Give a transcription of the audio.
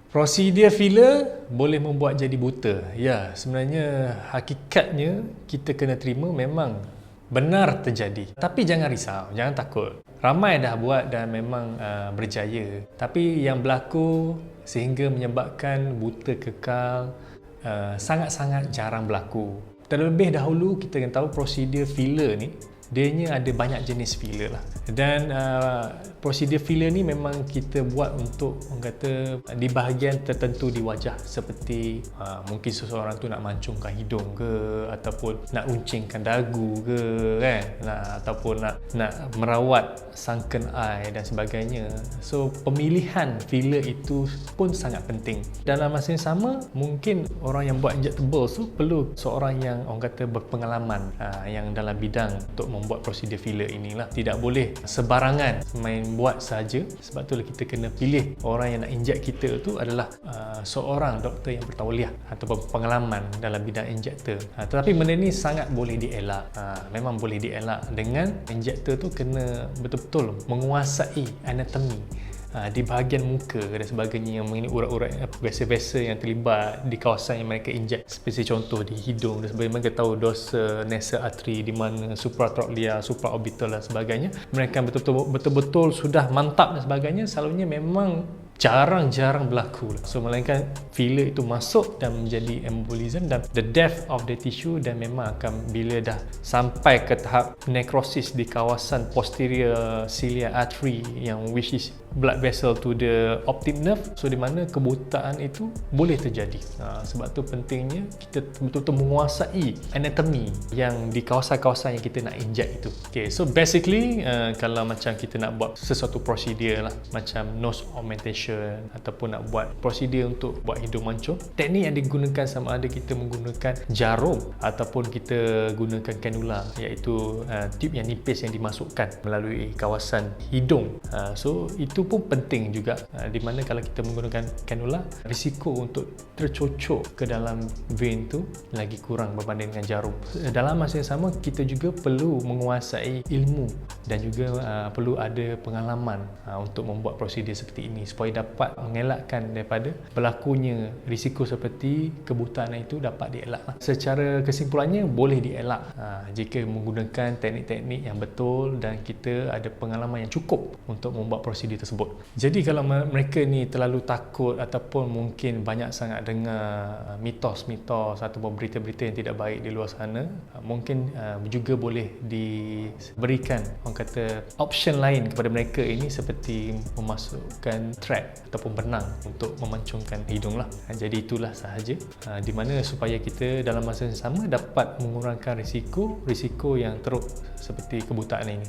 Prosedur filler boleh membuat jadi buta. Ya, sebenarnya hakikatnya kita kena terima memang benar terjadi. Tapi jangan risau, jangan takut. Ramai dah buat dan memang berjaya. Tapi yang berlaku sehingga menyebabkan buta kekal sangat-sangat jarang berlaku. Terlebih dahulu kita kena tahu prosedur filler ni dianya ada banyak jenis filler lah. Dan prosedur filler ni memang kita buat untuk orang kata di bahagian tertentu di wajah, seperti mungkin seseorang tu nak mancungkan hidung ke, ataupun nak runcingkan dagu ke kan, ataupun nak merawat sunken eye dan sebagainya. So pemilihan filler itu pun sangat penting. Dalam masa yang sama, mungkin orang yang buat injectable tu perlu seorang yang orang kata berpengalaman yang dalam bidang untuk membuat prosedur filler inilah. Tidak boleh sebarangan main buat saja. Sebab itulah kita kena pilih orang yang nak inject kita tu adalah seorang doktor yang bertauliah ataupun pengalaman dalam bidang injektor. Tetapi benda ni sangat boleh dielak. Memang boleh dielak dengan injektor tu kena betul-betul menguasai anatomi di bahagian muka dan sebagainya, yang mengenai urat-urat vesa-vesa yang terlibat di kawasan yang mereka inject, seperti contoh di hidung dan sebagainya. Mereka tahu dorsal nasal artery di mana, supratrochlear, supraorbital dan sebagainya. Mereka betul-betul sudah mantap dan sebagainya. Selalunya memang jarang-jarang berlaku. So melainkan filler itu masuk dan menjadi embolism dan the depth of the tissue, dan memang akan bila dah sampai ke tahap necrosis di kawasan posterior ciliary artery, yang which is blood vessel to the optic nerve, so di mana kebutaan itu boleh terjadi. Sebab tu pentingnya kita betul-betul menguasai anatomi yang di kawasan-kawasan yang kita nak inject itu. Okay, so basically kalau macam kita nak buat sesuatu prosedur lah, macam nose augmentation ataupun nak buat prosedur untuk buat hidung mancung, teknik yang digunakan sama ada kita menggunakan jarum ataupun kita gunakan kanula, iaitu tube yang nipis yang dimasukkan melalui kawasan hidung. So itu pun penting juga, di mana kalau kita menggunakan kanula, risiko untuk tercocok ke dalam vein tu lagi kurang berbanding dengan jarum. Dalam masa yang sama, kita juga perlu menguasai ilmu dan juga perlu ada pengalaman untuk membuat prosedur seperti ini supaya dapat mengelakkan daripada berlakunya risiko seperti kebutaan itu dapat dielak. Secara kesimpulannya, boleh dielak jika menggunakan teknik-teknik yang betul dan kita ada pengalaman yang cukup untuk membuat prosedur tersebut. Jadi kalau mereka ni terlalu takut ataupun mungkin banyak sangat dengar mitos-mitos ataupun berita-berita yang tidak baik di luar sana, mungkin juga boleh diberikan orang kata option lain kepada mereka ini, seperti memasukkan thread ataupun benang untuk memancungkan hidung lah. Jadi itulah sahaja, di mana supaya kita dalam masa yang sama dapat mengurangkan risiko yang teruk seperti kebutaan ini.